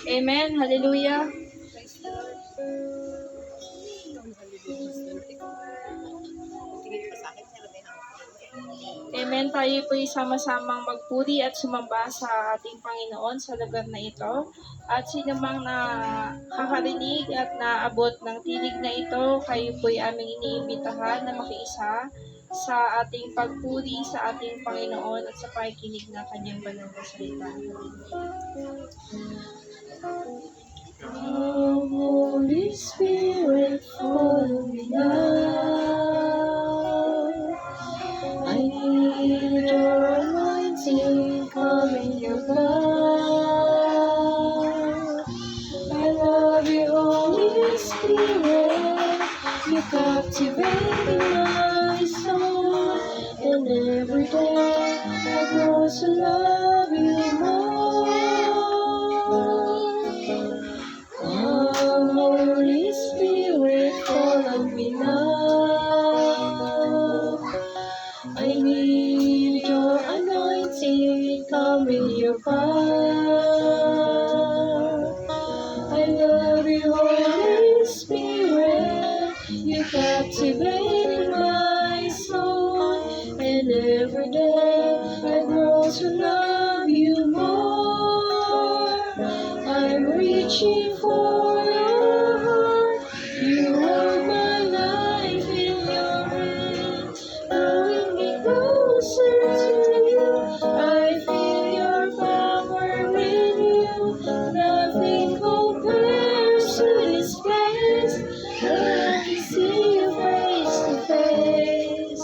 Amen. Hallelujah. Amen. Tayo po'y sama-samang magpuri at sumamba sa ating Panginoon sa lugar na ito. At sino mang nakakarinig at naabot ng tinig na ito, kayo po'y aming iniimbitahan na makiisa sa ating pagpuri sa ating Panginoon at sa pakikinig na kanyang banal na salita. Oh, Holy Spirit, follow me now. I need your anointing, come in your power. I love you, Holy Spirit. You captivate my soul, and every day I grow to love you more. Oh, Holy Spirit, follow me now. I need your anointing, come in your power. I love you, Holy Spirit. You captivate my soul, and every day I grow to love you more. I'm reaching for your heart. You hold my life in your hand, drawing me closer to you. I feel your power in you. Nothing compares to this place, where I can see you face to face.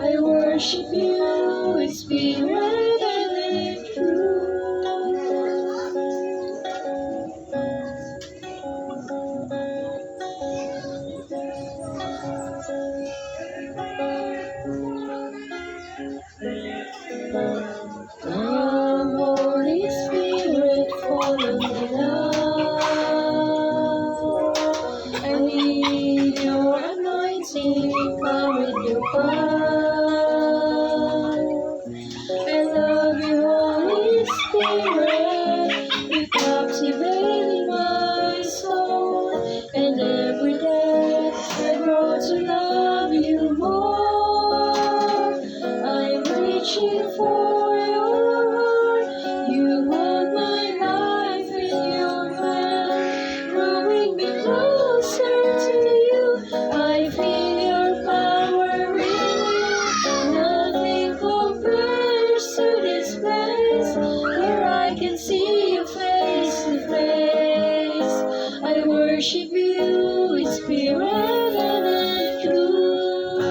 I worship you in spirit and in truth. Come, Holy Spirit, follow me now. I need your anointing, come with your power. I love you, Holy Spirit. You captivate my soul, and every day I grow to love you more. I'm reaching for your heart. You hold my life in your hand, drawing me closer to you. I feel your power in you. Nothing compares to this place, where I can see you face to face. I worship you in spirit and in truth.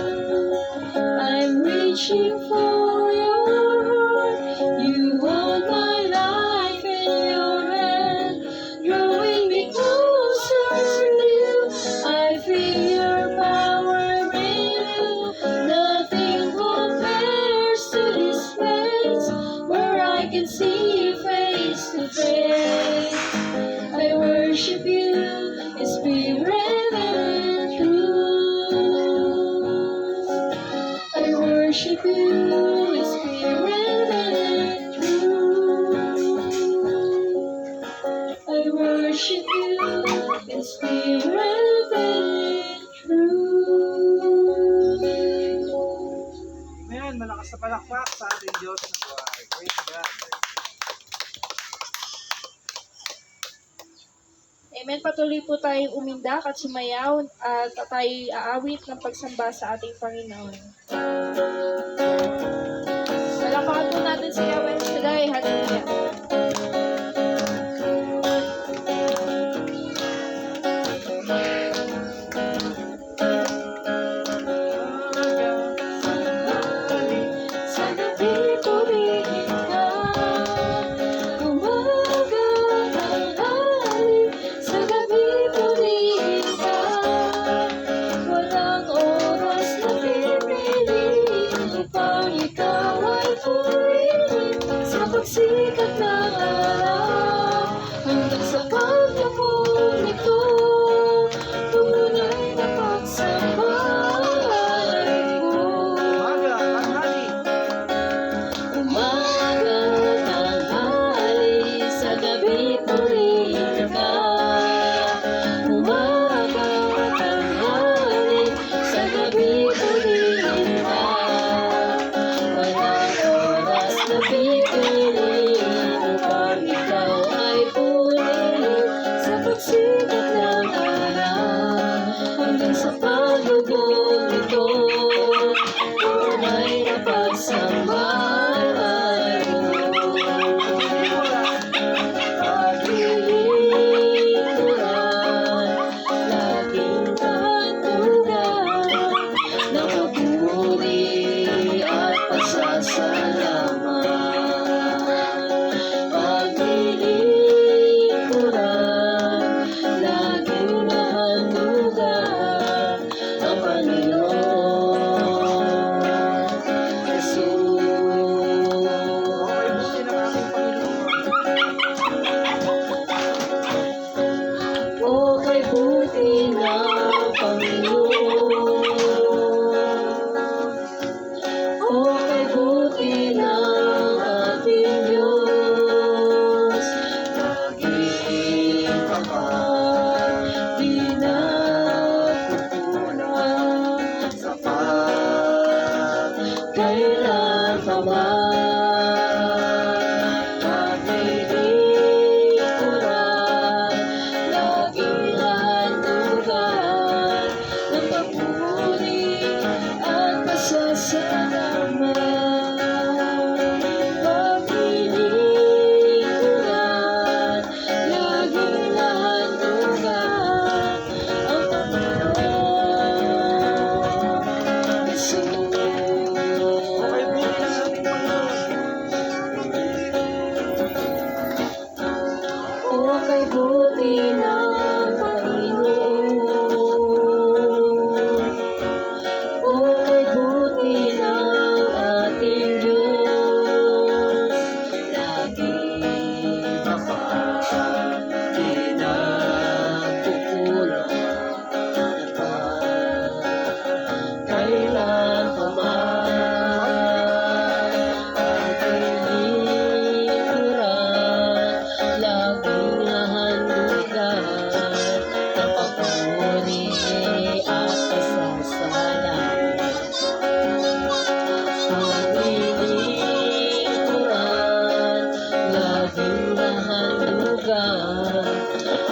I'm reaching for your heart. You hold my life in your hand, drawing me closer to you. I feel your power in you. Nothing compares to this place, where I can see you face to face. I worship you in spirit and in truth. I worship you in spirit and in truth. I worship you in spirit and in truth. Amen. Malakas na palakpak sa ating Diyos na buhay. Praise God. Amen. Patuloy po tayong umindak at sumayaw at tayo aawit ng pagsamba sa ating Panginoon. Palakpakan po natin si Yahweh Shaddai. Hallelujah. Sa gabi tumingin ka, umaga tanghali. Sa gabi tumingin ka, walang oras na pipili upang ikaw ay purihin. Sa pagsikat ng araw hanggang sa pagtapon nito, tunay na pagsambay ko. Umaga, tanghali. Umaga, tanghali,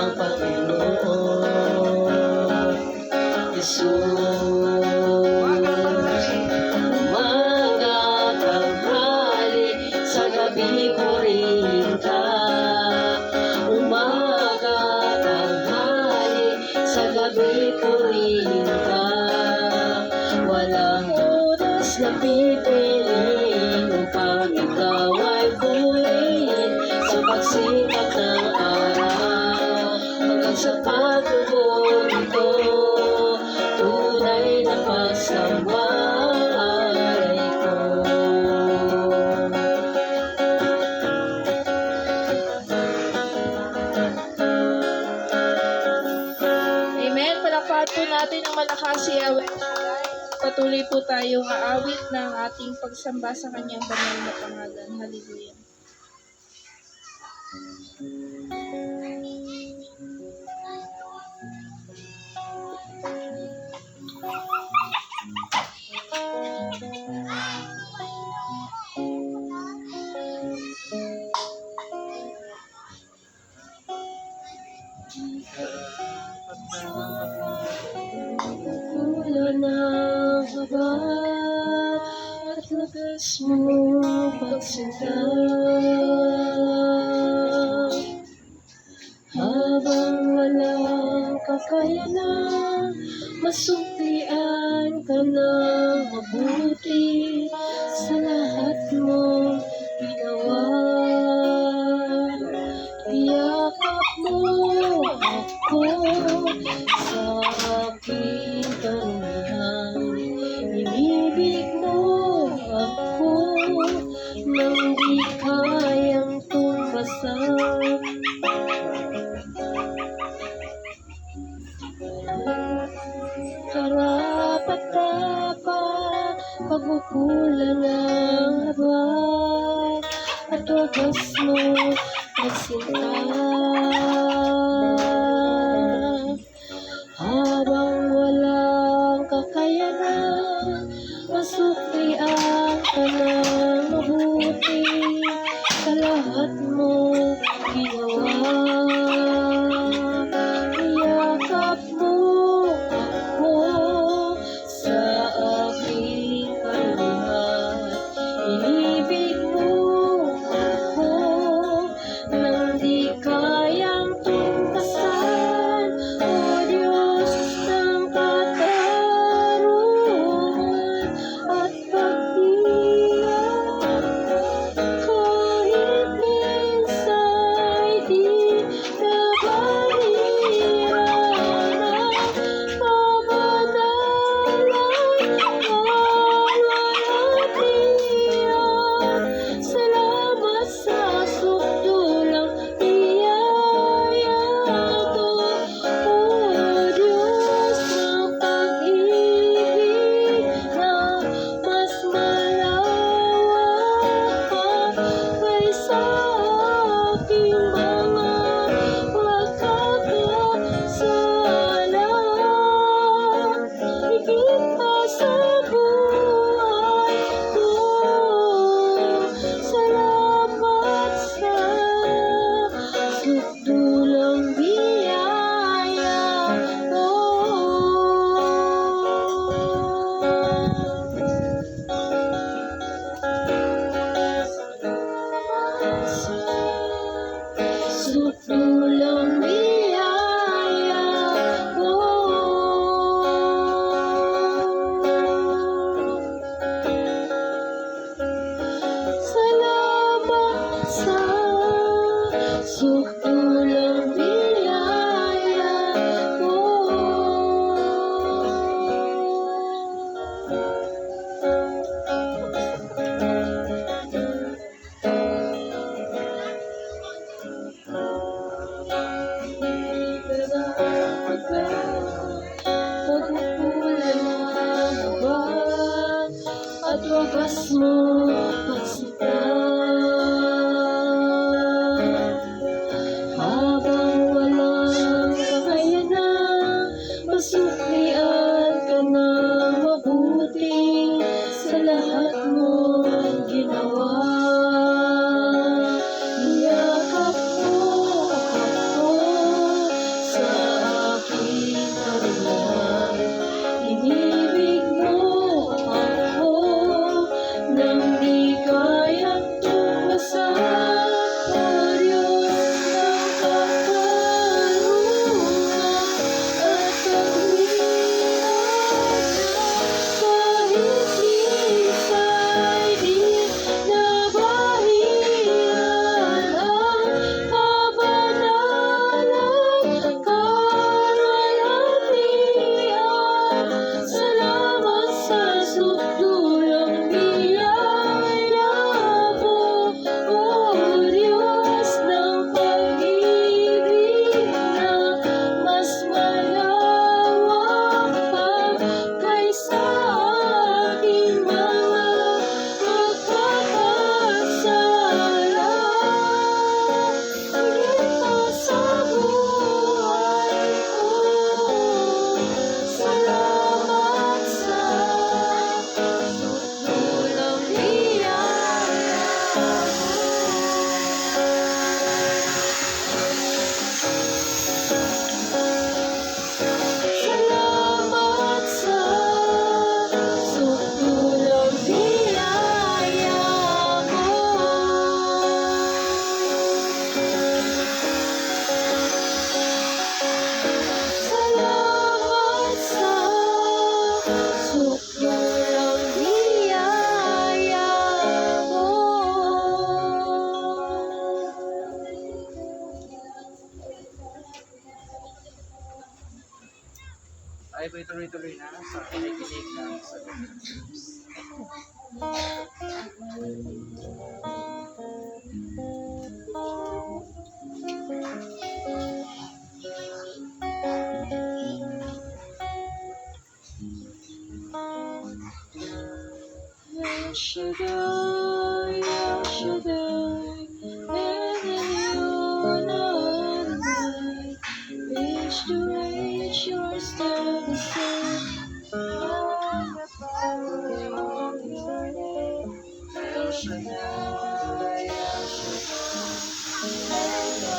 ang Panginoon. Jesus, umaga, tanghali, sa gabi purihin ka. Umaga, tanghali, sa gabi purihin ka. Walang oras na pipiliin upang ikaw ay purihin sa pagsikat ng araw. Hanggang sa pagtugon ito, tunay na pagsamba ay ko. Amen. Palakpakan po natin ang malakas si Yahweh. Patuloy po tayong aawit ng ating pagsamba sa kanyang banal na pangalan. Hallelujah. Ulan ng haba at lakas mo pagsinta. Habang walang kakayanan, masuklian ka ng mabuti sa lahat mo ginawa. Iyakap mo ako sa aking karumihan. Inibig mo ako nang di kayang tumbasan. Karapat-dapat, pagkukulang ng habag at wagas mo nagsinta. Habang walang kakayanan, masuklian ka ng mabuti sa lahat mo ginawa. Iyakap mo ako sa aking kaluhan. Inibig mo ako nang di kayang tungkasan. O Diyos ng katarungan at pag-iyak, kahit minsa'y di nabalian ang pamanalang kaluwalhatian. Salamat sa sukdulang biyaya mo, O Diyos ng pag-ibig na mas malawak pa kaysa aking mga pagkakasala. Higit pa sa buhay ko, salamat sa sukdulang biyaya mo. Sukdulang biyaya mo. Salamat sa sukdulang biyaya mo. Pagkukulang ng habag at wagas mo pagsikat. Habang walang kakayanan, masuklian ka ng mabuti sa lahat mo ginawa. Iyakap mo ako tayo ba'y tuloy-tuloy na sa pakikinig ng salita ng Diyos. El Shaddai, El Shaddai, Elion Adonai, age to age you're still the same. By the power of your name, El Shaddai, El Shaddai, Elion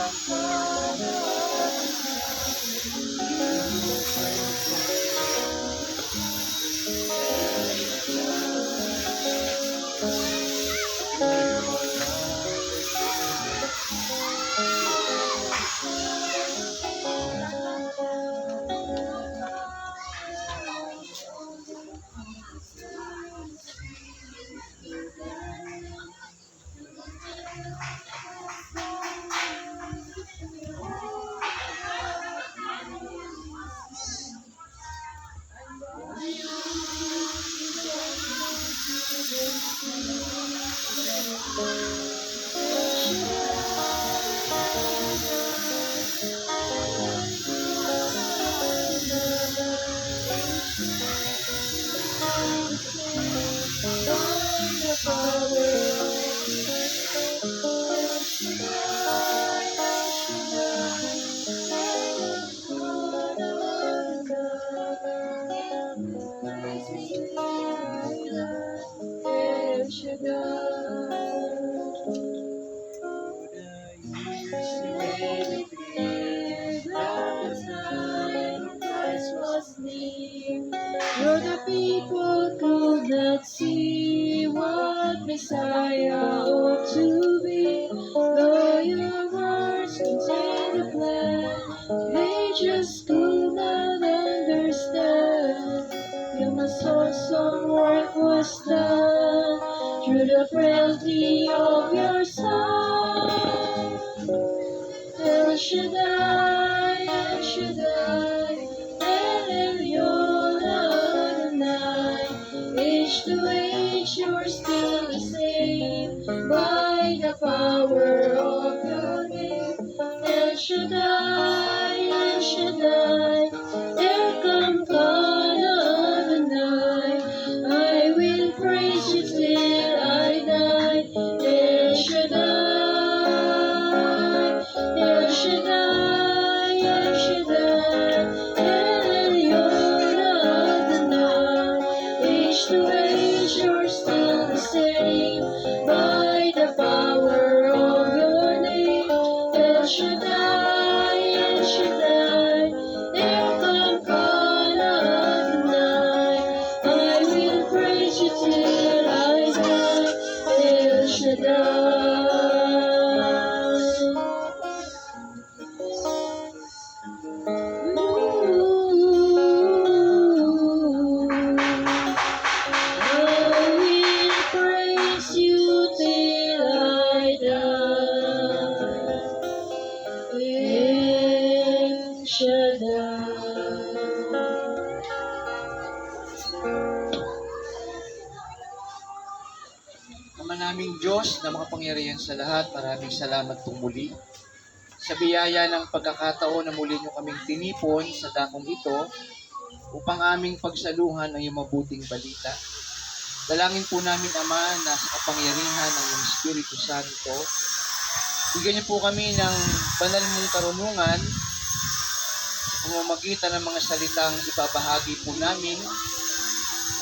Though the people could not see what Messiah ought to be, though your words contain the plan, they just could not understand. You must hold some work was done through the frailty of your Son. El Shaddai, El Shaddai, El Elyon Adonai, age to age you're still the same, by the power of your name. El Shaddai, El Shaddai, Erkam Kana Adonai, I will praise you till I die. El Shaddai, El Shaddai, El Shaddai, El Elyon Adonai, age to age you're still the same, by the power of your name. El Shaddai, El Shaddai, Erkam Kana Adonai, I will praise you till I die. El Shaddai. I will praise you till I die. El Shaddai. Ama naming Diyos na makapangyarihan sa lahat, maraming salamat po muli sa biyaya ng pagkakataon na muli nyo kaming tinipon sa dakong ito upang aming pagsaluhan ang iyong mabuting balita. Dalangin po namin, Ama, na sa kapangyarihan ng iyong Espiritu Santo, bigyan niyo po kami ng banal mong karunungan sa pamamagitan ng mga salitang ibabahagi po namin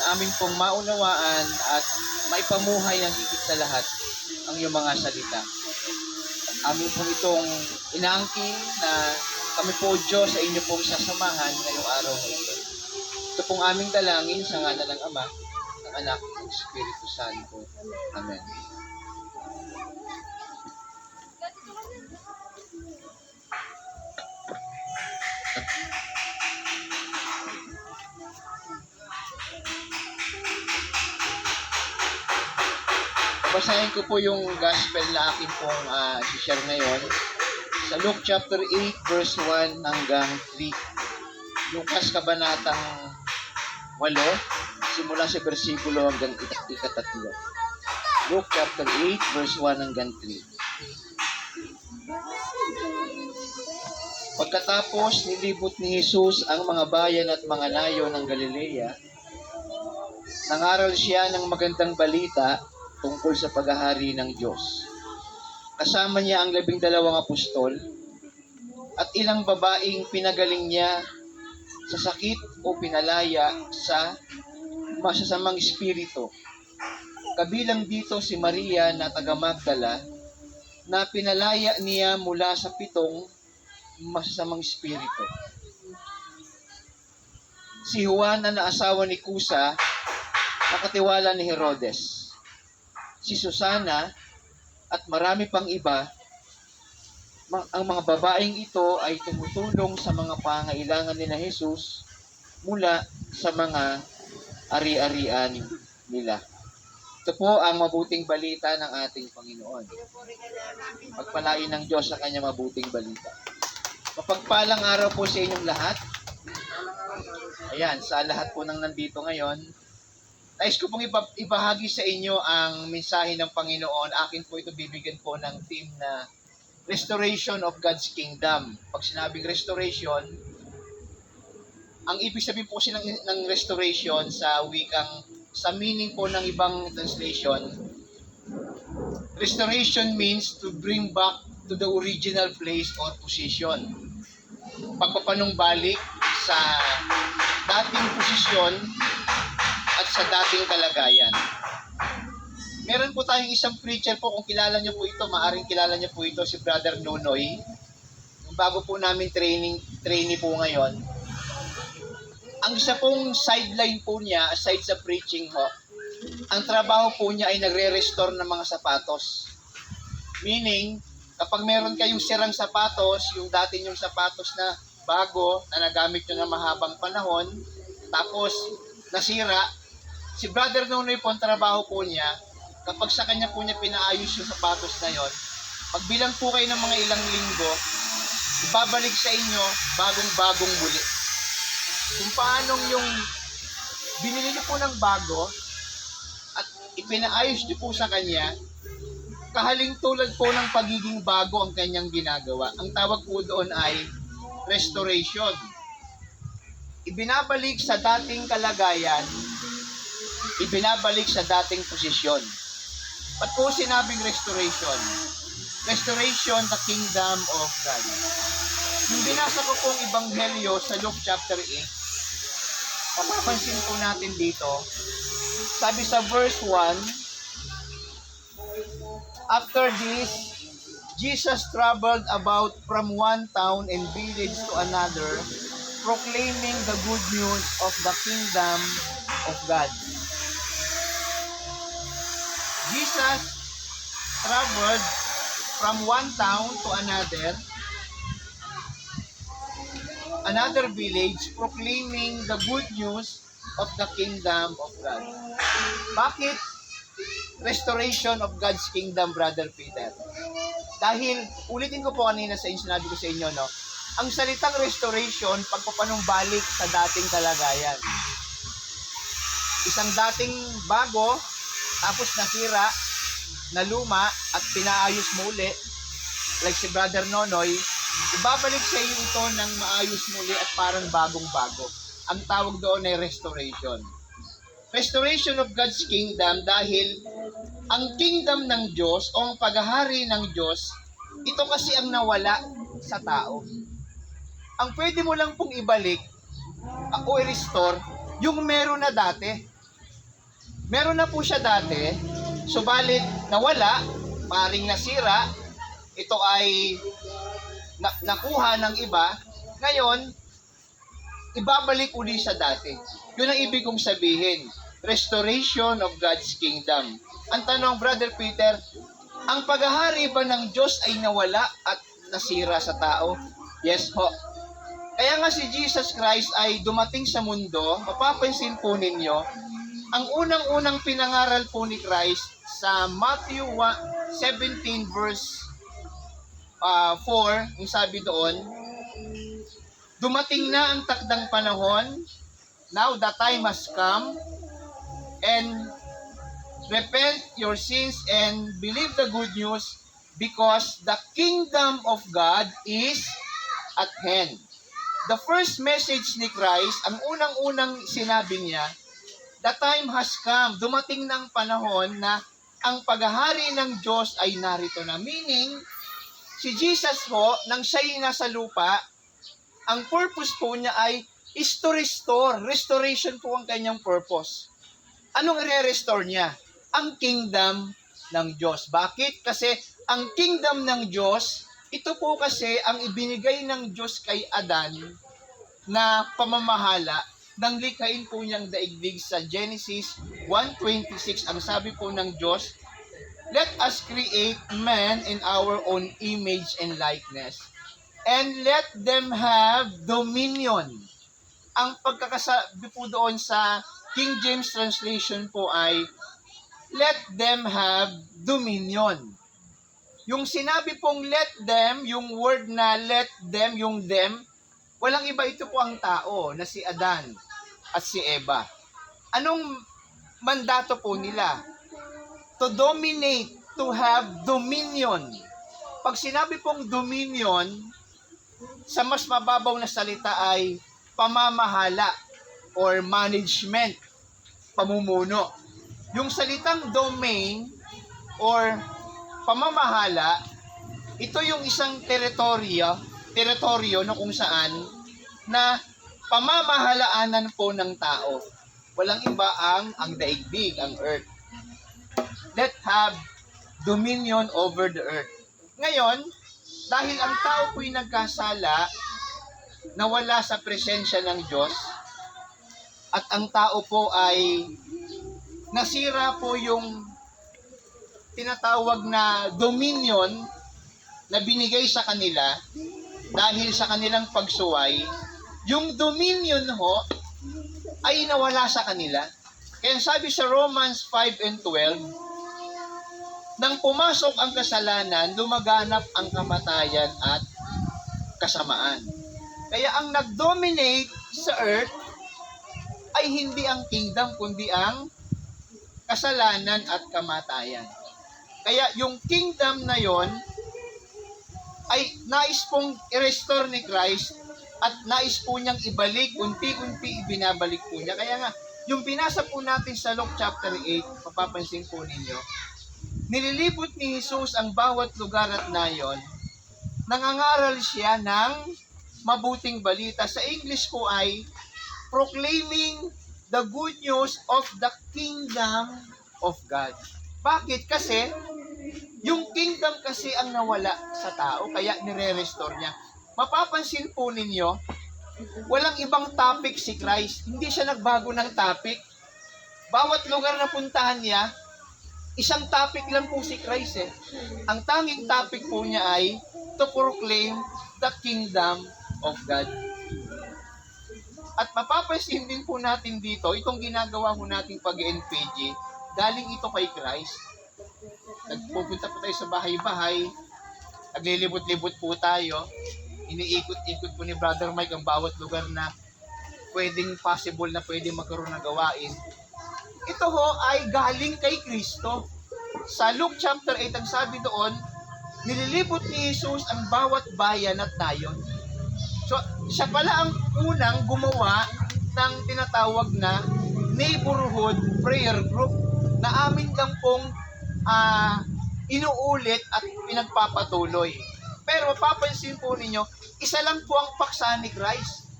na amin pong maunawaan at maipamuhay ang higit sa lahat ang iyong mga salita. Amin pong itong inaangkin na kami po, Diyos, sa inyo pong sasamahan ngayong araw na ito. Ito pong aming dalangin sa ngalan ng Ama, ng Anak, ng Espiritu Santo. Amen. Basahin ko po yung gospel na akin pong share ngayon sa Luke chapter 8 verse 1 hanggang 3. Lucas Kabanatang 8, simula sa versikulo hanggang ikatatlo. Luke chapter 8, verse 1 hanggang 3. Pagkatapos nilibot ni Jesus ang mga bayan at mga layo ng Galilea, nangaral siya ng magandang balita tungkol sa paghahari ng Diyos. Kasama niya ang 12 apostol at ilang babaeng pinagaling niya sa sakit o pinalaya sa masasamang espiritu. Kabilang dito si Maria na taga Magdala na pinalaya niya mula sa 7 masasamang espiritu. Si Juan na asawa ni Kusa, nakatiwala ni Herodes. Si Susana at marami pang iba. Ang mga babaeng ito ay tumutulong sa mga pangailangan ni na Jesus mula sa mga ari-arian nila. Ito po ang mabuting balita ng ating Panginoon. Pagpalain ng Diyos sa kanyang mabuting balita. Mapagpalang araw po sa inyong lahat. Ayan, sa lahat po ng nandito ngayon, nais ko pong ibahagi sa inyo ang mensahe ng Panginoon. Akin po ito bibigyan po ng theme na Restoration of God's Kingdom. Pag sinabing restoration, ang ibig sabihin po kasi ng restoration sa meaning po ng ibang translation, restoration means to bring back to the original place or position. Pagpapanumbalik sa dating posisyon at sa dating kalagayan. Meron po tayong isang preacher po, kung kilala niyo po ito, maaring kilala niyo po ito, si Brother Nonoy. Yung bago po namin trainee po ngayon. Ang isa pong sideline po niya, aside sa preaching ho, ang trabaho po niya ay nagre-restore ng mga sapatos. Meaning, kapag meron kayong sirang sapatos, yung dati yung sapatos na bago, na nagamit nyo na mahabang panahon, tapos nasira, si Brother Nonoy po, ang trabaho po niya, kapag sa kanya po niya pinaayos yung sapatos na yon, pagbilang po kayo ng mga ilang linggo, ibabalik sa inyo bagong-bagong muli. Kung paanong yung binili niyo po ng bago at ipinaayos niyo po sa kanya, kahaling tulad po ng pagiging bago ang kanyang ginagawa. Ang tawag po doon ay restoration. Ibinabalik sa dating kalagayan, ibinabalik sa dating posisyon. Ba't po sinabing restoration? Restoration, the kingdom of God. Yung binasa ko pong Ebanghelyo sa Luke chapter 8, mapapansin po natin dito, sabi sa verse 1, after this, Jesus traveled about from one town and village to another, proclaiming the good news of the kingdom of God. Jesus traveled from one town to another village, proclaiming the good news of the kingdom of God. Bakit restoration of God's kingdom, Brother Peter? Dahil, ulitin ko po kanina sa inyo, sinabi ko sa inyo, no? Ang salitang restoration, pagpapanumbalik sa dating kalagayan. Isang dating bago, tapos nasira, naluma, at pinaayos mo uli, like si Brother Nonoy, ibabalik sa iyo ito ng maayos muli at parang bagong-bago. Ang tawag doon ay restoration. Restoration of God's kingdom dahil ang kingdom ng Diyos o ang paghahari ng Diyos, ito kasi ang nawala sa tao. Ang pwede mo lang pong ibalik o i-restore yung meron na dati. Meron na po siya dati, subalit nawala, maring nasira, ito ay nakuha ng iba, ngayon, ibabalik uli sa dati. Yun ang ibig kong sabihin, restoration of God's kingdom. Ang tanong, Brother Peter, ang paghahari ba ng Diyos ay nawala at nasira sa tao? Yes ho. Kaya nga si Jesus Christ ay dumating sa mundo, mapapansin po ninyo, ang unang-unang pinangaral po ni Christ sa Matthew 17 verse 4, yung sabi doon, dumating na ang takdang panahon. Now the time has come, and repent your sins and believe the good news, because the kingdom of God is at hand. The first message ni Christ, ang unang-unang sinabi niya, the time has come, dumating ng panahon na ang paghahari ng Diyos ay narito na. Meaning, si Jesus ho, nang siya'y nasa lupa, ang purpose po niya ay is to restore. Restoration po ang kanyang purpose. Anong i-restore niya? Ang kingdom ng Diyos. Bakit? Kasi ang kingdom ng Diyos, ito po kasi ang ibinigay ng Diyos kay Adan na pamamahala ng likhain po niyang daigdig sa Genesis 1:26. Ang sabi po ng Diyos, let us create man in our own image and likeness, and let them have dominion. Ang pagkakasabi po doon sa King James translation po ay, let them have dominion. Yung sinabi pong let them, yung word na let them, yung them, walang iba, ito po ang tao na si Adan at si Eva. Anong mandato po nila? To dominate, to have dominion. Pag sinabi pong dominion, sa mas mababaw na salita ay pamamahala or management, pamumuno. Yung salitang domain or pamamahala, ito yung isang teritoryo na kung saan na pamamahalaanan po ng tao. Walang iba ang daigdig, ang earth. Let have dominion over the earth. Ngayon, dahil ang tao po'y nagkasala, nawala sa presensya ng Diyos, at ang tao po ay nasira po yung tinatawag na dominion na binigay sa kanila dahil sa kanilang pagsuway, yung dominion ho ay nawala sa kanila. Kaya sabi sa Romans 5:12, nang pumasok ang kasalanan, lumaganap ang kamatayan at kasamaan. Kaya ang nag-dominate sa earth ay hindi ang kingdom, kundi ang kasalanan at kamatayan. Kaya yung kingdom na yon ay nais pong i-restore ni Christ at nais po niyang ibalik, unti-unti ibinabalik po niya. Kaya nga, yung binasa po natin sa Luke chapter 8, mapapansin po ninyo, nililibot ni Jesus ang bawat lugar at nayon, nangangaral siya ng mabuting balita. Sa English po ay proclaiming the good news of the kingdom of God. Bakit? Kasi yung kingdom kasi ang nawala sa tao, kaya nire-restore niya. Mapapansin po ninyo, walang ibang topic si Christ. Hindi siya nagbago ng topic. Bawat lugar na puntahan niya, isang topic lang po si Christ eh. Ang tanging topic po niya ay to proclaim the kingdom of God. At mapapansin din po natin dito, itong ginagawa po nating pag-NPG, galing ito kay Christ. Nagpupunta po tayo sa bahay-bahay, naglilibot-libot po tayo, iniikot-ikot po ni Brother Mike ang bawat lugar na pwedeng possible na pwedeng magkaroon ng gawain. Ito ho ay galing kay Kristo. Sa Luke chapter 8, ang sabi doon, nililibot ni Jesus ang bawat bayan at nayon. So, siya pala ang unang gumawa ng tinatawag na neighborhood prayer group na amin lang pong inuulit at pinagpapatuloy. Pero mapapansin po ninyo, isa lang po ang paksa ni Christ.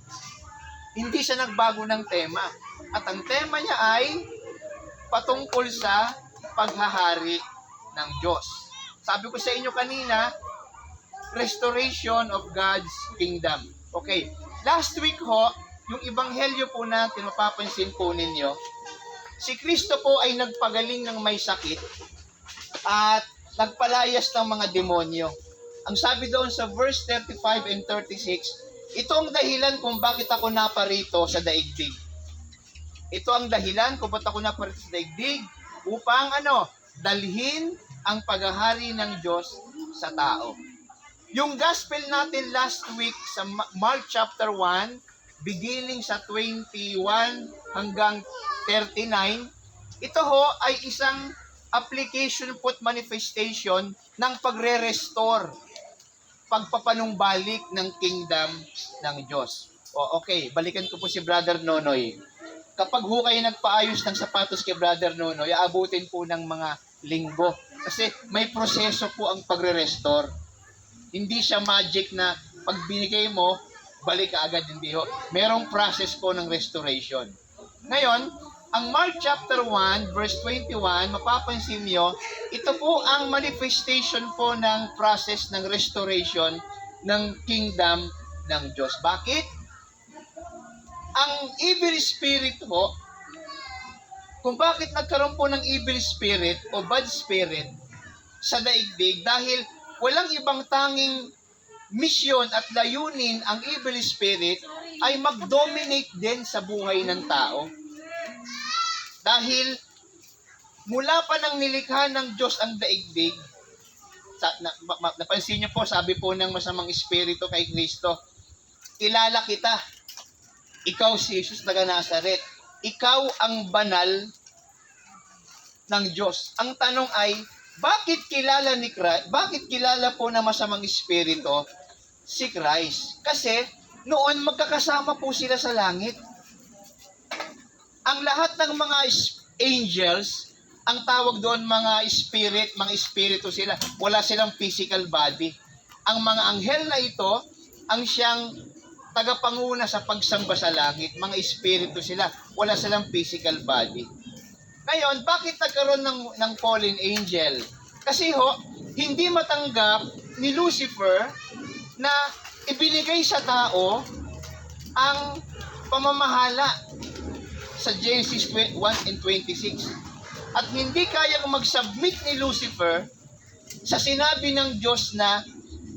Hindi siya nagbago ng tema. At ang tema niya ay patungkol sa paghahari ng Diyos. Sabi ko sa inyo kanina, restoration of God's kingdom. Okay, last week ho, yung ebanghelyo po natin, mapapansin po ninyo, si Kristo po ay nagpagaling ng may sakit at nagpalayas ng mga demonyo. Ang sabi doon sa verse 35 and 36, ito ang dahilan kung bakit ako naparito sa daigdig. Ito ang dahilan kung bakit ako naparito sa daigdig upang dalhin ang paghahari ng Diyos sa tao. Yung gospel natin last week sa Mark chapter 1, beginning sa 21 hanggang 39, ito ho ay isang application po at manifestation ng pagre-restore, pagpapanumbalik ng kingdom ng Diyos. O okay, balikan ko po si Brother Nonoy. Kapag ho kayo nagpaayos ng sapatos kay Brother Nonoy, aabutin po ng mga linggo. Kasi may proseso po ang pagre-restore. Hindi siya magic na pag binigay mo, balik ka agad, hindi ho. Merong process po ng restoration. Ngayon, ang Mark chapter 1, verse 21, mapapansin nyo, ito po ang manifestation po ng process ng restoration ng kingdom ng Diyos. Bakit? Ang evil spirit po, kung bakit nagkaroon po ng evil spirit o bad spirit sa daigdig, dahil walang ibang tanging misyon at layunin ang evil spirit ay mag-dominate din sa buhay ng tao. Dahil mula pa nang nilikha ng Diyos ang daigdig, napansin niyo po, sabi po ng masamang espiritu kay Kristo, kilala kita, ikaw si Jesus taga Nazaret, ikaw ang banal ng Diyos. Ang tanong ay, bakit kilala ni Christ, bakit kilala po na masamang espiritu si Christ? Kasi noon magkakasama po sila sa langit. Ang lahat ng mga angels, ang tawag doon mga spirit, mga espiritu sila. Wala silang physical body. Ang mga anghel na ito, ang siyang tagapanguna sa pagsamba sa langit. Mga espiritu sila. Wala silang physical body. Ngayon, bakit nagkaroon ng fallen angel? Kasi ho, hindi matanggap ni Lucifer na ibinigay sa tao ang pamamahala sa Genesis 1 and 26. At hindi kayang mag-submit ni Lucifer sa sinabi ng Diyos na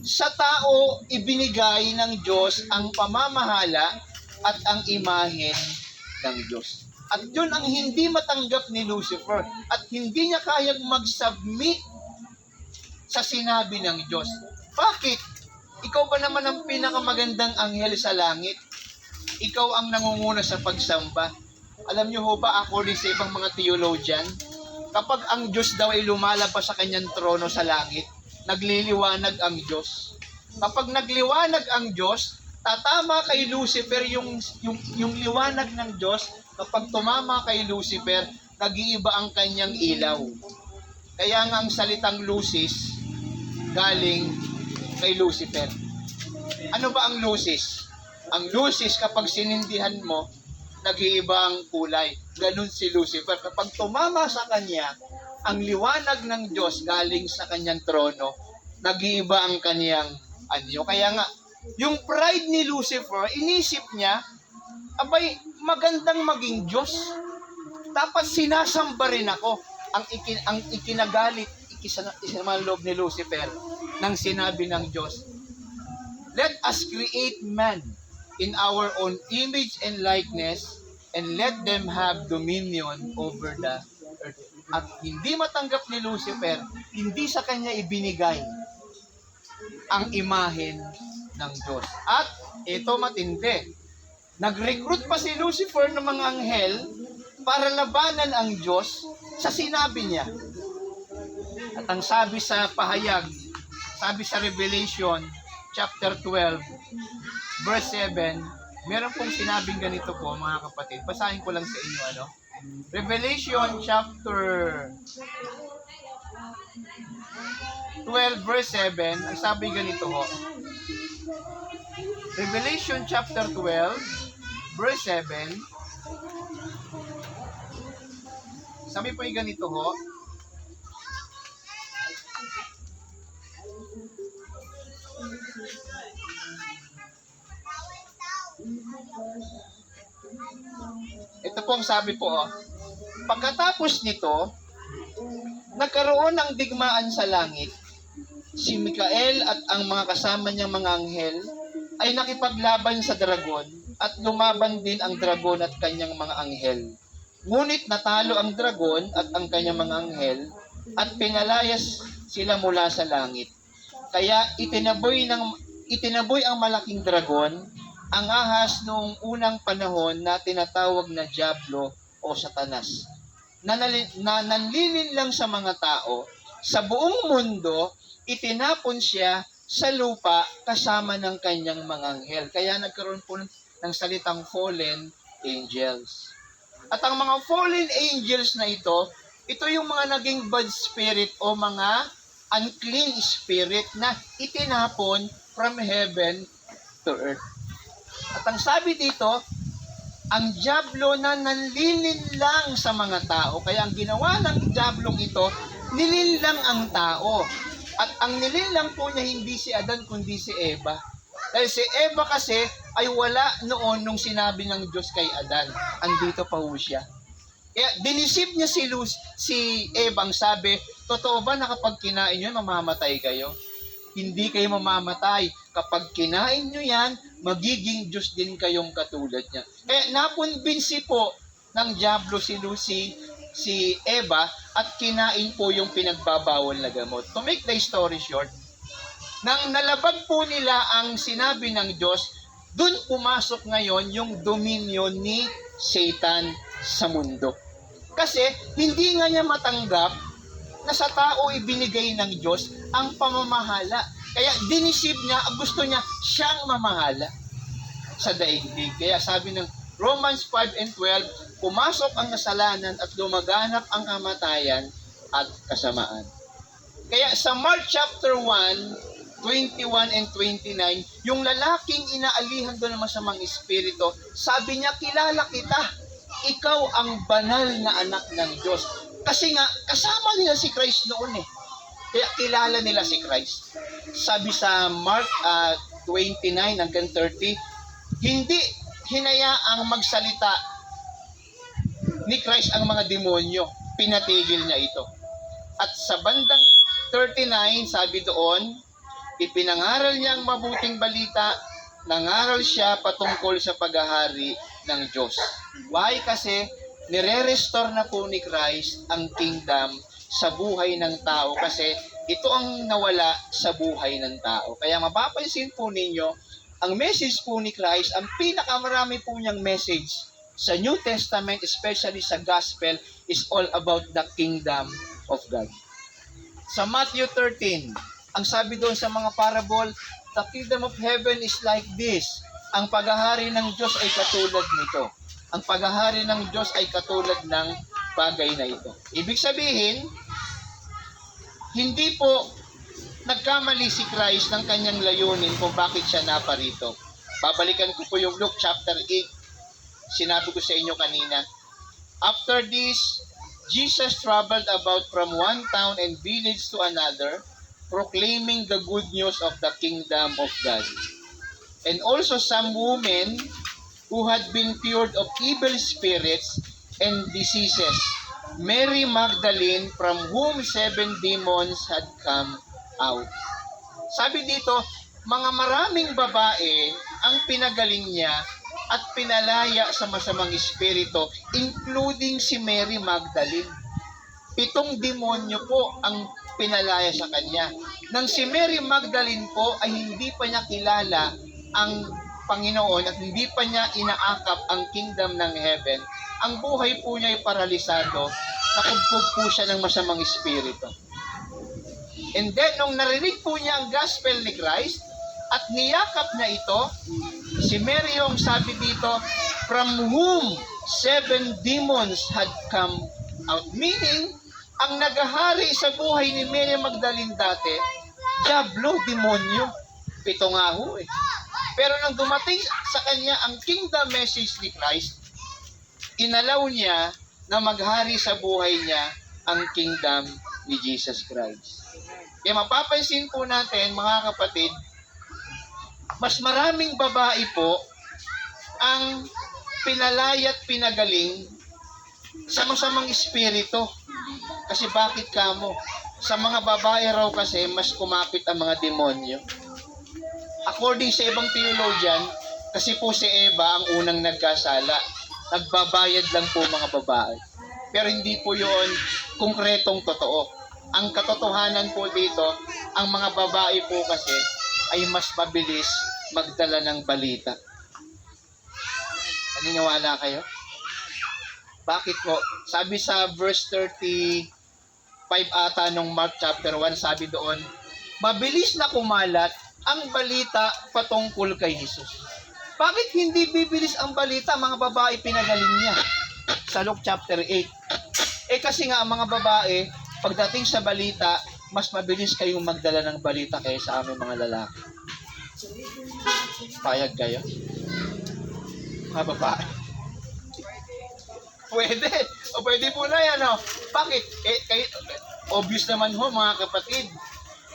sa tao ibinigay ng Diyos ang pamamahala at ang imahen ng Diyos. At yun ang hindi matanggap ni Lucifer. At hindi niya kayang mag-submit sa sinabi ng Diyos. Bakit? Ikaw ba naman ang pinakamagandang anghel sa langit? Ikaw ang nangunguna sa pagsamba. Alam niyo ho ba, according sa ibang mga theologian, kapag ang Diyos daw ay lumalabas sa kanyang trono sa langit, nagliliwanag ang Diyos. Kapag nagliwanag ang Diyos, tatama kay Lucifer yung liwanag ng Diyos. Kapag tumama kay Lucifer, nag-iiba ang kanyang ilaw. Kaya nga ang salitang lucis, galing kay Lucifer. Ano ba ang lucis? Ang lucis, kapag sinindihan mo, nag-iiba ang kulay. Ganun si Lucifer. Kapag tumama sa kanya, ang liwanag ng Diyos galing sa kanyang trono, nag-iiba ang kanyang anyo. Kaya nga, yung pride ni Lucifer, inisip niya, abay, magandang maging Diyos. Dapat sinasamba rin ako. Ang ikinagalit, isinamang loob ni Lucifer, nang sinabi ng Diyos, let us create man in our own image and likeness, and let them have dominion over the earth. At hindi matanggap ni Lucifer, hindi sa kanya ibinigay ang imahen ng Diyos. At ito matindi, nag-recruit pa si Lucifer ng mga anghel para labanan ang Diyos sa sinabi niya. At ang sabi sa pahayag, sabi sa Revelation chapter 12, verse 7, meron pong sinabing ganito po, mga kapatid. Basahin ko lang sa inyo, Revelation chapter 12, verse 7, ang sabi ganito ho. Revelation chapter 12, verse 7, sabi po yung ganito ho, ito po ang sabi po, pagkatapos nito, nagkaroon ng digmaan sa langit. Si Mikael at ang mga kasama niyang mga anghel ay nakipaglaban sa dragon at lumaban din ang dragon at kanyang mga anghel. Ngunit natalo ang dragon at ang kanyang mga anghel at pinalayas sila mula sa langit. Kaya itinaboy ang malaking dragon, ang ahas noong unang panahon na tinatawag na Diablo o Satanas, na nanlilin lang sa mga tao, sa buong mundo, itinapon siya sa lupa kasama ng kanyang mga anghel. Kaya nagkaroon po ng salitang fallen angels. At ang mga fallen angels na ito yung mga naging bad spirit o mga unclean spirit na itinapon from heaven to earth. At ang sabi dito, ang Diablo na nanlilin lang sa mga tao. Kaya ang ginawa ng Diablong ito, nilinlang ang tao. At ang nilinlang po niya hindi si Adan kundi si Eva. Dahil si Eva kasi ay wala noon nung sinabi ng Diyos kay Adan. Andito pa ho siya. Kaya dinisip niya si Eva, ang sabi, totoo ba na kapag kinain nyo, mamamatay kayo? Hindi kayo mamamatay. Kapag kinain nyo yan, magiging Diyos din kayong katulad niya. Napunbinsi po ng Diablo si Eva at kinain po yung pinagbabawal na gamot. To make the story short, nang nalabag po nila ang sinabi ng Diyos, dun pumasok ngayon yung dominion ni Satan sa mundo. Kasi hindi nga niya matanggap na sa tao ibinigay ng Diyos ang pamamahala. Kaya dinisip niya, gusto niya siyang mamahala sa daigdig. Kaya sabi ng Romans 5:12, pumasok ang kasalanan at lumaganap ang kamatayan at kasamaan. Kaya sa Mark chapter 1:21 and 29, yung lalaking inaalihan doon ng masamang espiritu, sabi niya, kilala kita, ikaw ang banal na anak ng Diyos. Kasi nga, kasama nila si Christ noon eh. Kaya kilala nila si Christ. Sabi sa Mark 29 hanggang 30, hindi hinayaang magsalita ni Christ ang mga demonyo. Pinatigil niya ito. At sa bandang 39, sabi doon, ipinangaral niya ang mabuting balita, nangaral siya patungkol sa paghahari ng Diyos. Why? Kasi nire-restore na po ni Christ ang kingdom sa buhay ng tao kasi ito ang nawala sa buhay ng tao. Kaya mapapansin po ninyo, ang message po ni Christ, ang pinakamarami po niyang message sa New Testament, especially sa Gospel, is all about the kingdom of God. Sa Matthew 13, ang sabi doon sa mga parable, the kingdom of heaven is like this. Ang paghahari ng Diyos ay katulad nito. Ang paghahari ng Diyos ay katulad ng bagay na ito. Ibig sabihin, hindi po nagkamali si Christ ng kanyang layunin kung bakit siya naparito. Babalikan ko po yung Luke chapter 8. Sinabi ko sa inyo kanina. After this, Jesus traveled about from one town and village to another, proclaiming the good news of the kingdom of God. And also some women who had been cured of evil spirits and diseases, Mary Magdalene, from whom 7 demons had come out. Sabi dito, mga maraming babae ang pinagaling niya at pinalaya sa masamang espiritu, including si Mary Magdalene. 7 demonyo po ang pinalaya sa kanya. Nang si Mary Magdalene po ay hindi pa niya kilala ang Panginoon at hindi pa niya inaakap ang kingdom ng heaven, ang buhay po niya ay paralisado, nakubkob po siya ng masamang espiritu. And then, nung narinig po niya ang gospel ni Christ at niyakap niya ito, si Mary yung sabi dito, from whom 7 demons had come out. Meaning, ang nagahari sa buhay ni Mary Magdalene dati, Diablo, demonyo. 7 nga ho eh. Pero nang dumating sa kanya ang kingdom message ni Christ, inalaw niya na maghari sa buhay niya ang kingdom ni Jesus Christ. Kaya mapapansin po natin, mga kapatid, mas maraming babae po ang pinalaya at pinagaling sa masamang espiritu. Kasi bakit kamo? Sa mga babae raw kasi, mas kumapit ang mga demonyo. According sa ibang theologian, kasi po si Eva ang unang nagkasala. Nagbabayad lang po mga babae. Pero hindi po yun konkretong totoo. ang katotohanan po dito, ang mga babae po kasi ay mas mabilis magdala ng balita. Naniniwala kayo? Bakit po? Sabi sa verse 35 ata nung Mark chapter 1, sabi doon, mabilis na kumalat ang balita patungkol kay Jesus. Bakit hindi bibilis ang balita? Mga babae pinagaling niya. Sa Luke chapter 8. Kasi nga ang mga babae, pagdating sa balita, mas mabilis kayong magdala ng balita kaysa sa aming mga lalaki. Payag kayo? Mga babae. Pwede. O pwede po na yan, no? Bakit? Obvious naman ho, mga kapatid.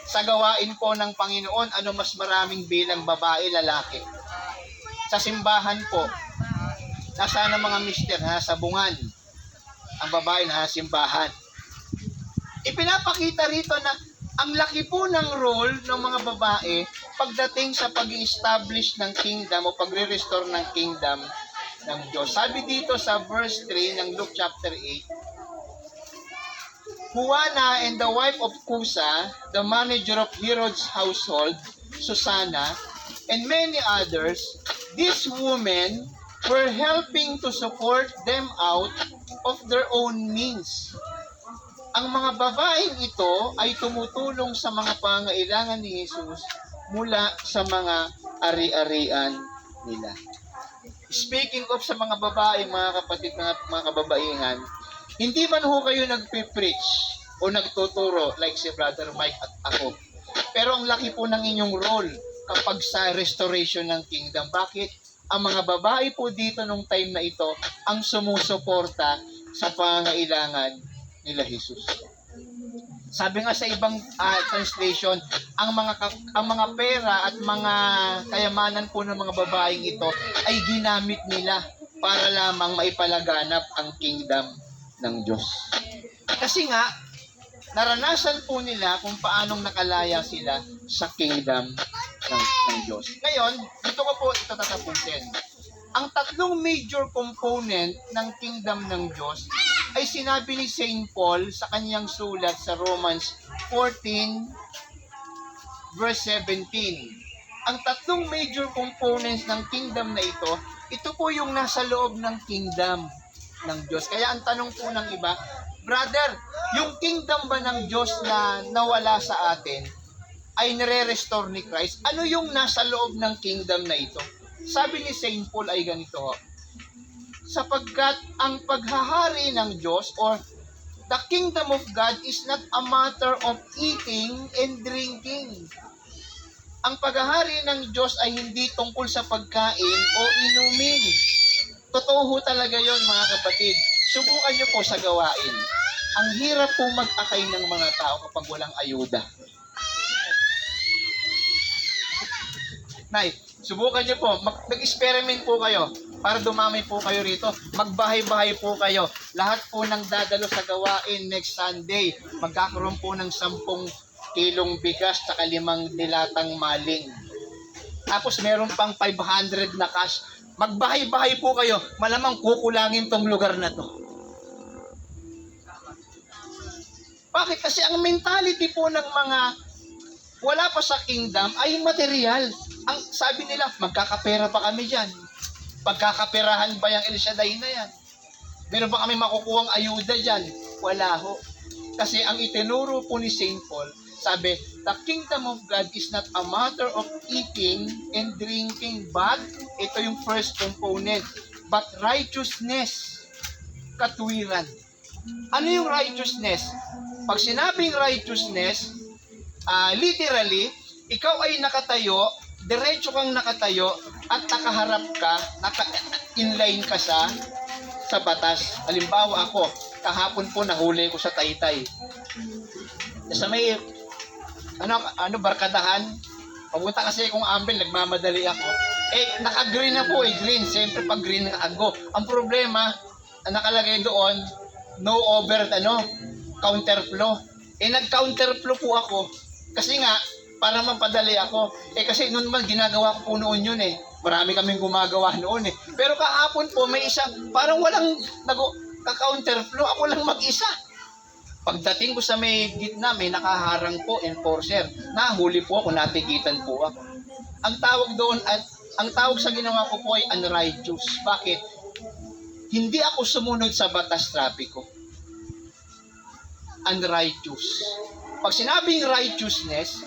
Sa gawain po ng Panginoon, ano mas maraming bilang babae, lalaki? Sa simbahan po, nasaan ang mga mister? Nasa bungan. Ang babae nasa simbahan. Ipinapakita rito na ang laki po ng role ng mga babae pagdating sa pag-establish ng kingdom o pagre-restore ng kingdom ng Diyos. Sabi dito sa verse 3 ng Luke chapter 8, Juana and the wife of Cusa, the manager of Herod's household, Susanna, and many others, these women were helping to support them out of their own means. Ang mga babaeng ito ay tumutulong sa mga pangailangan ni Jesus mula sa mga ari-arian nila. Speaking of sa mga babae, mga kapatid, mga kababaihan, hindi man ho kayo nagpipreach o nagtuturo like si Brother Mike at ako. Pero ang laki po ng inyong role kapag sa restoration ng kingdom. Bakit? Ang mga babae po dito nung time na ito ang sumusuporta sa pangailangan nila Jesus. Sabi nga sa ibang translation, ang mga pera at mga kayamanan po ng mga babaeng ito ay ginamit nila para lamang maipalaganap ang kingdom ng Diyos. Kasi nga, naranasan po nila kung paanong nakalaya sila sa kingdom ng Diyos. Ngayon, dito ko po ito tatapusin. Ang tatlong major component ng kingdom ng Diyos ay sinabi ni St. Paul sa kanyang sulat sa Romans 14 verse 17. Ang tatlong major components ng kingdom na ito po yung nasa loob ng kingdom ng Diyos. Kaya ang tanong po ng iba, brother, yung kingdom ba ng Diyos na nawala sa atin ay nire-restore ni Christ? Ano yung nasa loob ng kingdom na ito? Sabi ni St. Paul ay ganito, sapagkat ang paghahari ng Diyos or the kingdom of God is not a matter of eating and drinking. Ang paghahari ng Diyos ay hindi tungkol sa pagkain o inumin. Totoo ho talaga yon, mga kapatid. Subukan nyo po sa gawain. Ang hirap po mag-akay ng mga tao kapag walang ayuda. Nay, subukan nyo po. Mag-experiment po kayo para dumami po kayo rito. Magbahay-bahay po kayo. Lahat po ng dadalo sa gawain next Sunday, magkakaroon po ng 10 kilong bigas at 5 dilatang maling. Tapos meron pang 500 na cash. Magbahay-bahay po kayo. Malamang kukulangin tong lugar na to. Bakit? Kasi ang mentality po ng mga wala pa sa kingdom ay material. Ang sabi nila, magkakapera pa kami dyan. Pagkakaperahan ba yung El Shaddai na yan? Meron ba kami makukuhang ayuda dyan? Wala ho. Kasi ang itinuro po ni St. Paul, sabi, the kingdom of God is not a matter of eating and drinking, but, ito yung first component, but righteousness, katwiran. Ano yung righteousness? Pag sinabing righteousness, literally, ikaw ay nakatayo, diretso kang nakatayo, at nakaharap ka, naka-inline ka sa batas. Halimbawa ako, kahapon po nahuli ko sa Taytay. Sa may, barkadahan, papunta kasi kung Ambel, nagmamadali ako. Naka-green na po green. Siyempre pag green ako. Ang problema, nakalagay doon, no over, counterflow. Nag-counterflow po ako. Kasi nga, para mapadali ako. Kasi noon man, ginagawa ko po noon yun Marami kaming gumagawa noon Pero kahapon po, may isa, parang walang ka-counterflow. Ako lang mag-isa. Pagdating ko sa may gitna, may nakaharang po, enforcer. Nahuli po ako, natikitan po ako. Ang tawag doon, at ang tawag sa ginawa ko po ay unrighteous. Bakit? Hindi ako sumunod sa batas trapiko. Unrighteous. Pag sinabing righteousness,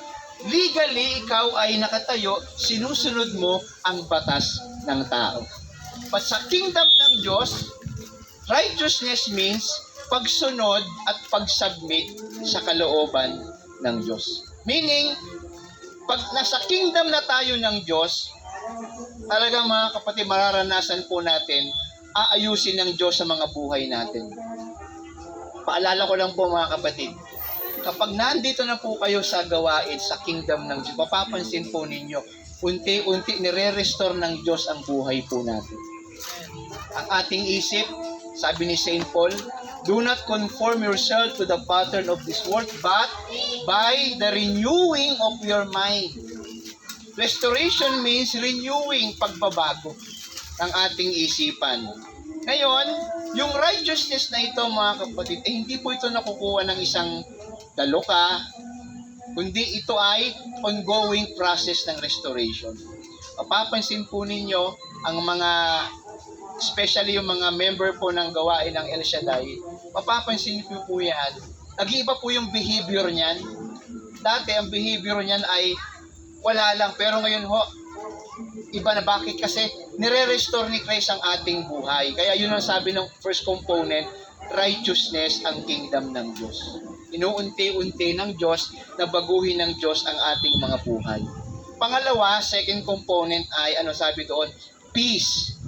legally ikaw ay nakatayo, sinusunod mo ang batas ng tao. But sa kingdom ng Diyos, righteousness means pagsunod at pagsubmit sa kalooban ng Diyos. Meaning, pag nasa kingdom na tayo ng Diyos, talagang mga kapatid, mararanasan po natin, aayusin ng Diyos sa mga buhay natin. Paalala ko lang po mga kapatid, kapag nandito na po kayo sa gawain sa kingdom ng Diyos, mapapansin po ninyo, unti-unti nire-restore ng Diyos ang buhay po natin. Ang ating isip, sabi ni St. Paul, do not conform yourself to the pattern of this world, but by the renewing of your mind. Restoration means renewing, pagbabago ng ating isipan. Ngayon, yung righteousness na ito mga kapatid, hindi po ito nakukuha ng isang daloka, kundi ito ay ongoing process ng restoration. Mapapansin po ninyo ang mga, especially yung mga member po ng gawain ng El Shaddai, mapapansin niyo po yan, nag-iiba po yung behavior niyan. Dati ang behavior niyan ay wala lang, pero ngayon ho, iba na. Bakit? Kasi nire-restore ni Christ ang ating buhay. Kaya yun ang sabi ng first component, righteousness ang kingdom ng Diyos. Inuunti-unti ng Diyos na baguhin ng Diyos ang ating mga buhay. Pangalawa, second component ay, ano sabi doon? Peace.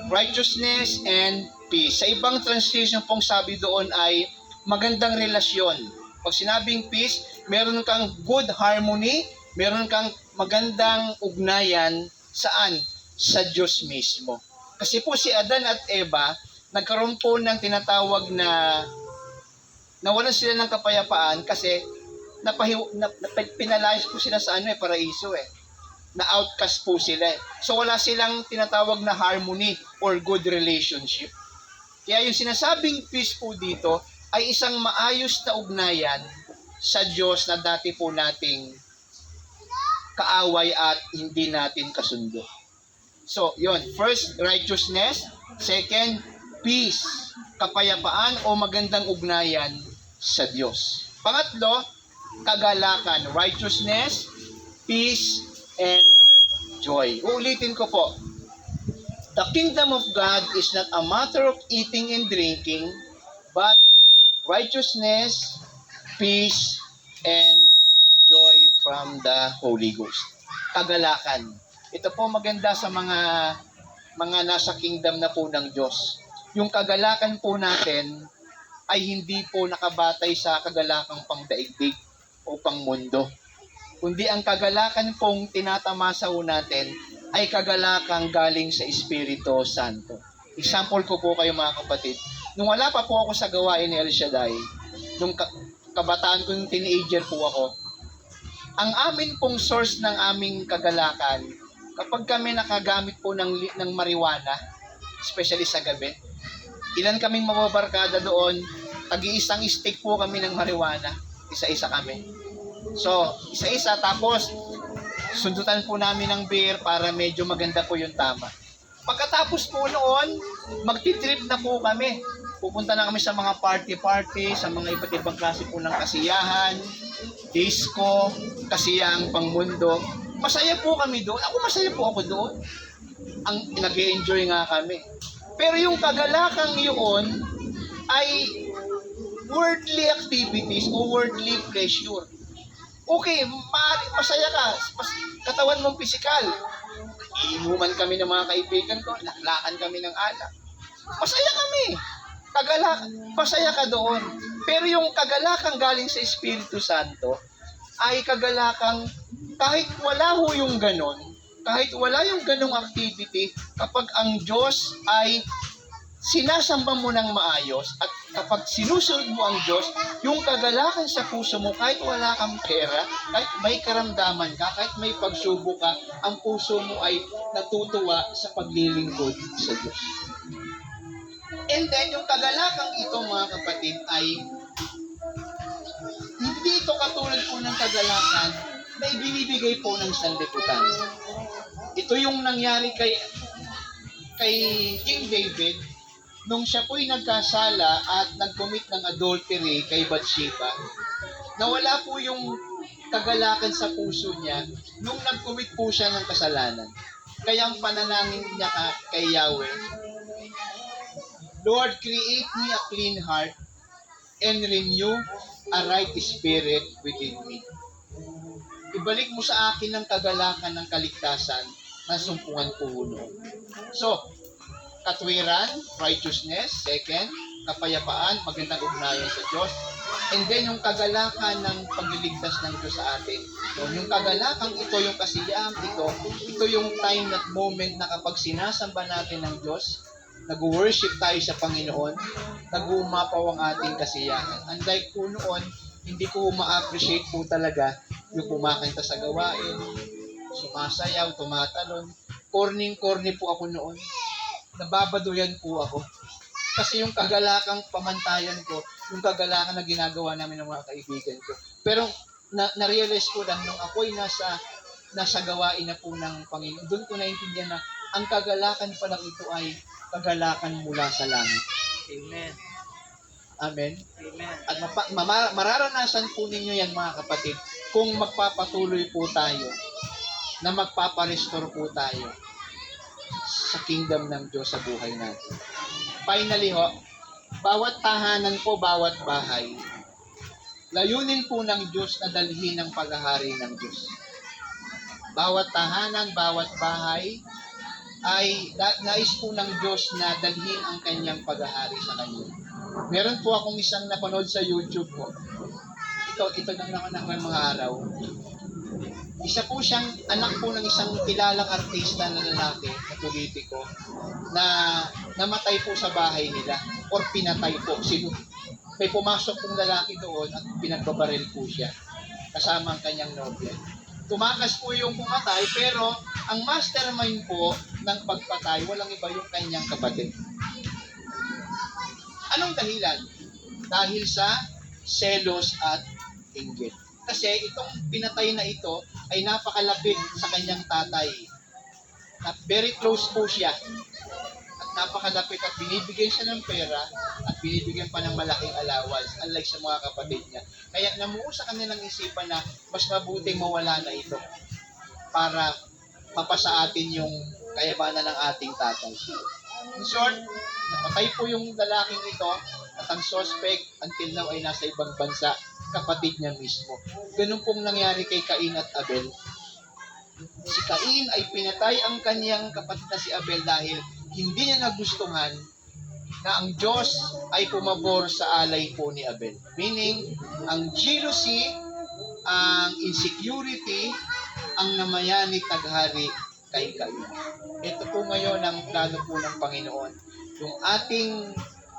Righteousness and peace. Sa ibang translation pong sabi doon ay magandang relasyon. Pag sinabing peace, meron kang good harmony, meron kang magandang ugnayan saan? Sa Diyos mismo. Kasi po si Adan at Eva, nagkaroon po ng tinatawag na nawalan sila ng kapayapaan kasi pinalayas po sila sa paraiso na outcast po sila So wala silang tinatawag na harmony or good relationship. Kaya yung sinasabing peace po dito ay isang maayos na ugnayan sa Diyos na dati po nating kaaway at hindi natin kasundo. So, yun. First, righteousness. Second, peace. Kapayapaan o magandang ugnayan sa Diyos. Pangatlo, kagalakan. Righteousness, peace, and joy. Uulitin ko po. The kingdom of God is not a matter of eating and drinking, but righteousness, peace, and joy from the Holy Ghost. Kagalakan. Ito po maganda sa mga nasa kingdom na po ng Diyos. Yung kagalakan po natin ay hindi po nakabatay sa kagalakang pangdaigdig o pangmundo. Kundi ang kagalakan pong tinatamasa po natin ay kagalakang galing sa Espiritu Santo. Example ko po kayo mga kapatid. Nung wala pa po ako sa gawain ni El Shaddai, nung kabataan ko, yung teenager po ako, ang amin pong source ng aming kagalakan, kapag kami nakagamit po ng marijuana, especially sa gabi, ilan kaming mababarkada doon, tag-iisang stick po kami ng marijuana, isa-isa kami. So, isa-isa, tapos sundutan po namin ng beer para medyo maganda po yung tama. Pagkatapos po noon, magti-trip na po kami. Pupunta na kami sa mga party-party, sa mga iba't ibang klase po ng kasiyahan, disco, kasiyahang pangmundo. Masaya po kami doon. Masaya po ako doon. Nag-e-enjoy nga kami. Pero yung kagalakang yun ay worldly activities o worldly pleasure. Okay, masaya ka. Katawan mong pisikal. Inuman kami ng mga kaibigan ko, laklakan kami ng alak. Masaya kami. Masaya ka doon. Pero yung kagalakang galing sa Espiritu Santo ay kagalakang kahit wala ho yung ganon, kahit wala yung ganong activity, kapag ang Diyos ay sinasamba mo ng maayos at kapag sinusunod mo ang Diyos, yung kagalakan sa puso mo, kahit wala kang pera, kahit may karamdaman ka, kahit may pagsubok ka, ang puso mo ay natutuwa sa paglilingkod sa Diyos. And then, yung kagalakang ito mga kapatid ay Hindi ito katulad po ng kagalakan na ibinibigay po ng sanlibutan. Ito yung nangyari kay King David nung siya po'y nagkasala at nag-commit ng adultery kay Bathsheba. Nawala po yung kagalakan sa puso niya nung nag-commit po siya ng kasalanan. Kaya ang panalangin niya kay Yahweh, Lord, create me a clean heart and renew a right spirit within me. Ibalik mo sa akin ang kagalakan ng kaligtasan na sumpungan ko noon. So, katwiran, righteousness, second, kapayapaan, magandang ugnayan sa Diyos, and then yung kagalakan ng pagliligtas ng Diyos sa atin. So, yung kagalakan ito, yung kasiyahan ito yung time at moment na kapag sinasamba natin ng Diyos, nag-worship tayo sa Panginoon, nag-uumapaw ang ating kasiyahan. Unlike po noon, hindi ko ma-appreciate po talaga yung kumakanta sa gawain, sumasayaw, tumatalon. Corny po ako noon. Nababaduyan po ako. Kasi yung kagalakang pamantayan ko, yung kagalakan na ginagawa namin ng mga kaibigan ko. Pero na-realize ko lang nung ako'y nasa gawain na po ng Panginoon, doon ko naintindihan na ang kagalakan pa lang ito ay kagalakan mula sa langit. Amen. Amen. Amen. At mararanasan po ninyo yan mga kapatid kung magpapatuloy po tayo na magpaparestore po tayo sa kingdom ng Diyos sa buhay natin. Finally bawat tahanan po, bawat bahay, layunin po ng Diyos na dalhin ang paghahari ng Diyos. Bawat tahanan, bawat bahay, ay nais po ng Diyos na dalhin ang kanyang paghahari sa kanya. Meron po akong isang napanood sa YouTube po. Ito lang naman ng mga araw. Isa po siyang anak po ng isang kilalang artista na lalaki, na politiko, na namatay po sa bahay nila or pinatay po. May pumasok pong lalaki doon at pinagbabaril po siya kasama ang kanyang nobya. Tumakas po yung pumatay, pero ang mastermind po ng pagpatay, walang iba yung kanyang kapatid. Anong dahilan? Dahil sa selos at inggit. Kasi itong pinatay na ito ay napakalapit sa kanyang tatay. Very close po siya. At napakalapit at binibigyan siya ng pera at binibigyan pa ng malaking allowance unlike sa mga kapatid niya. Kaya namuo sa kanilang isipan na mas mabuting mawala na ito para mapasa atin yung kayamanan ng ating tatay. In short, napatay po yung lalaking ito at ang suspect until now ay nasa ibang bansa, kapatid niya mismo. Ganun pong nangyari kay Cain at Abel. Si Cain ay pinatay ang kanyang kapatid na si Abel dahil hindi niya nagustuhan na ang Diyos ay pumabor sa alay po ni Abel. Meaning, ang jealousy, ang insecurity, ang namayani taghari kay Cain. Ito po ngayon ang plano po ng Panginoon. Yung ating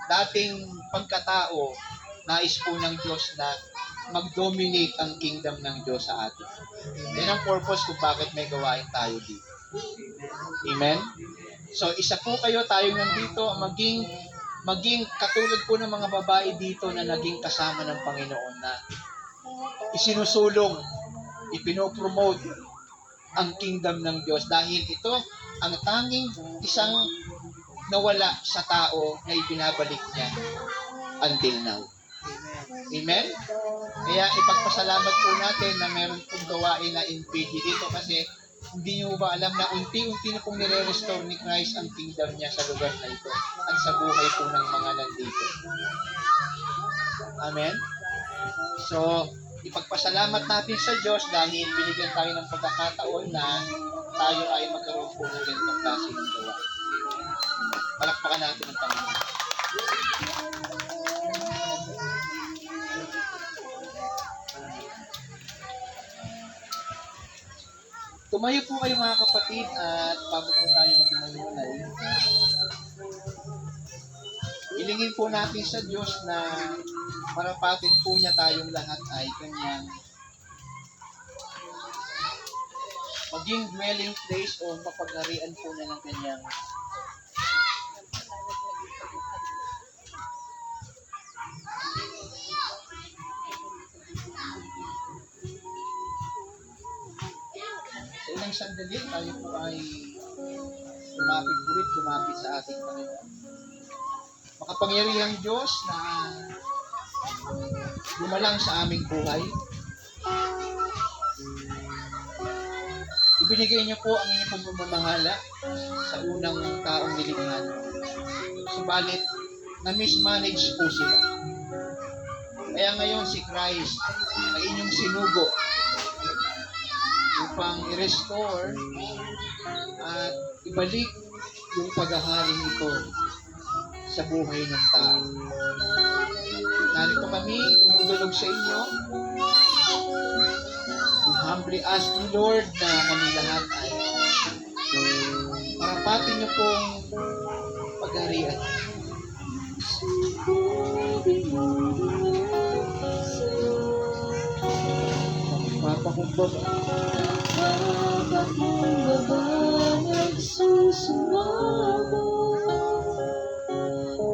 dating pagkatao, nais po ng Diyos na mag-dominate ang kingdom ng Diyos sa atin. Yan ang purpose kung bakit may gawain tayo dito. Amen? So, isa po kayo, tayo nandito, maging katulad po ng mga babae dito na naging kasama ng Panginoon na isinusulong, ipinopromote ang kingdom ng Diyos dahil ito ang tanging isang nawala sa tao na ibinabalik niya until now. Amen? Kaya ipagpasalamat po natin na meron pong gawain na NPG dito kasi hindi nyo ba alam na unti-unti na pong nire-restore ni Christ ang kingdom niya sa lugar na ito at sa buhay po ng mga nandito. Amen? So, ipagpasalamat natin sa Diyos dahil binigyan tayo ng pagkakataon na tayo ay magkaroon po ng ganitong klase ng gawain. Palakpakan natin ang Panginoon. Tumayo po kayo mga kapatid at bago po tayo maghimalunay, ilingin po natin sa Diyos na marapatin po niya tayong lahat ay kanyang maging dwelling place o mapagharian po niya ng kanyang Ilang sandali, tayo po ay lumapit sa ating Panginoon. Makapangyarihang Diyos na dumalang sa aming buhay. Ibinigay niyo po ang inyong pagmamahala sa unang taong nilikha niyo. Subalit, na-mismanage po sila. Kaya ngayon si Christ ay inyong sinugo upang i-restore at ibalik yung paghaharing ito sa buhay ng tao. Narito kami, tumutulog sa inyo. We humbly ask you, Lord, na kami lahat ay parapatin niyo pong pagharian. Papakumbaba. Papakumbaba, nagsusumamo.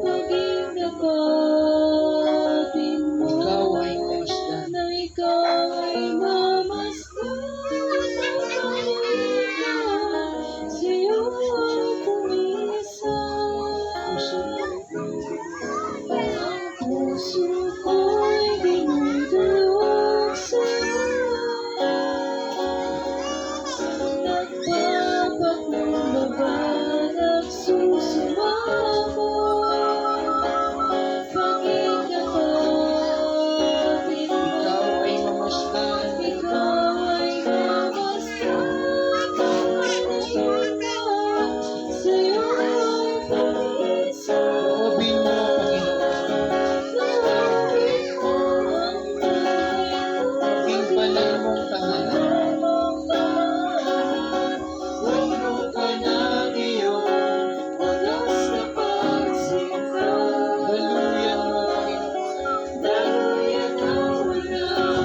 Maging dapatin mo Ikaw ay kamasdan. na ikaw ay mamasdan. Sa'yo ay pumisan. Ang puso ko'y dinudulog sa'yo. Nagpapakumbaba, nagsusumamo. Panginoon, Ikaw ay mamasdan. ikaw ay mamasdan. Sa'yo ay pumisan. Loobin mo, Panginoon. Maging banal mong tahanan. Puno ka ng iyong daluyan mo, Panginoon.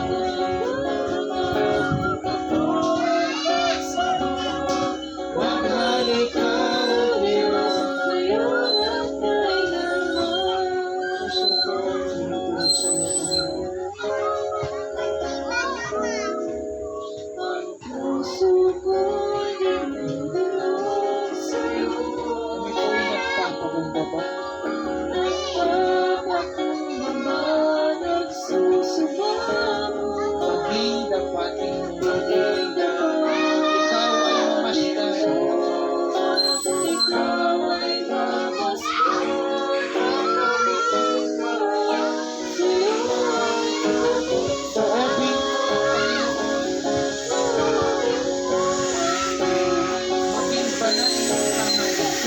Mahal ikaw, O Diyos. Puso ko ay tinutulog sa iyo, Panginoon. Kami po ay nagpapakumbaba. Maging dapatin mo. Ikaw ay mamasdan. Loobin mo, maging banal mong tahanan.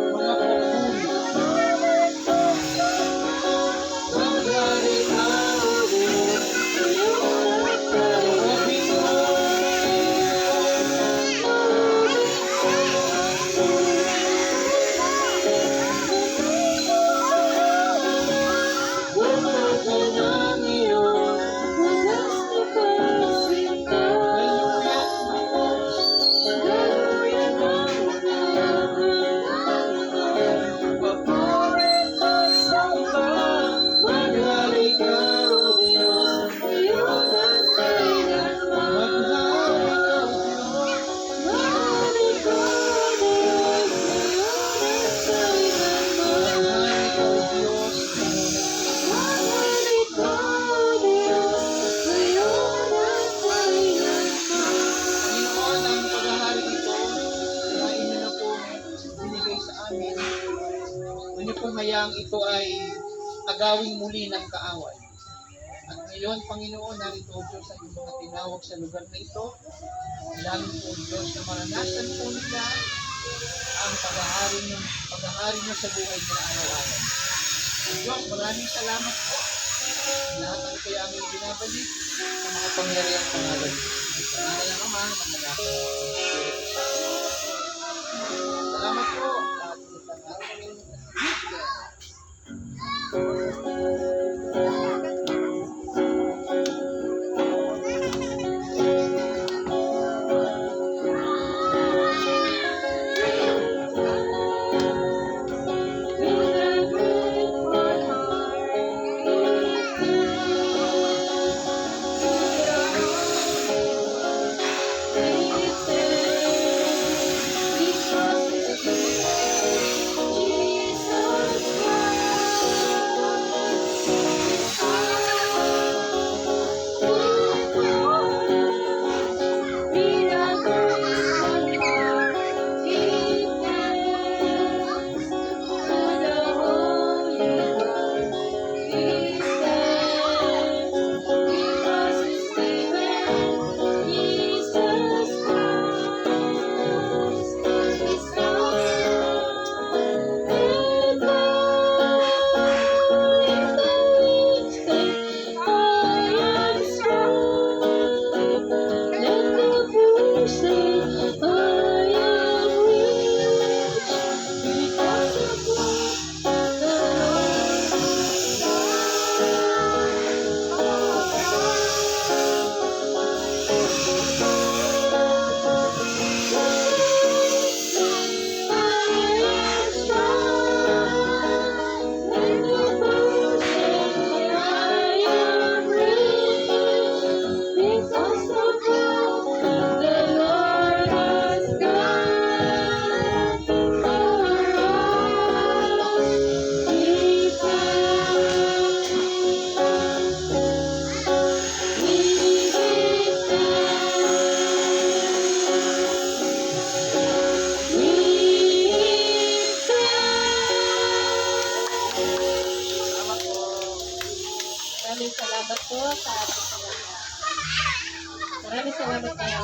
Mga pagpuno. Mahal ikaw, O Diyos. Loobin mo. Puno ka ng iyong mahal ikaw, O Diyos. Mahal ikaw, Diyos. Panginoon, ang paghahari ito na inyo na po binigay sa amin. Huwag niyo pong hayaang ito ay agawing muli ng kaaway. At ngayon, Panginoon, narito o Diyos ang mga tinawag sa lugar na ito. Kailangan po Diyos na maranasan po nila ang paghahari niyo sa buhay nila araw-araw. O Diyos, maraming salamat po. Lahat ang ito'y aming binabalik sa mga pangyariang pangalan. Pangalan ng Ama, ng Anak, ng Espiritu Santo. Salamat po. At isang araw. salamat po sa ating pagkakataon. Maraming salamat kayo.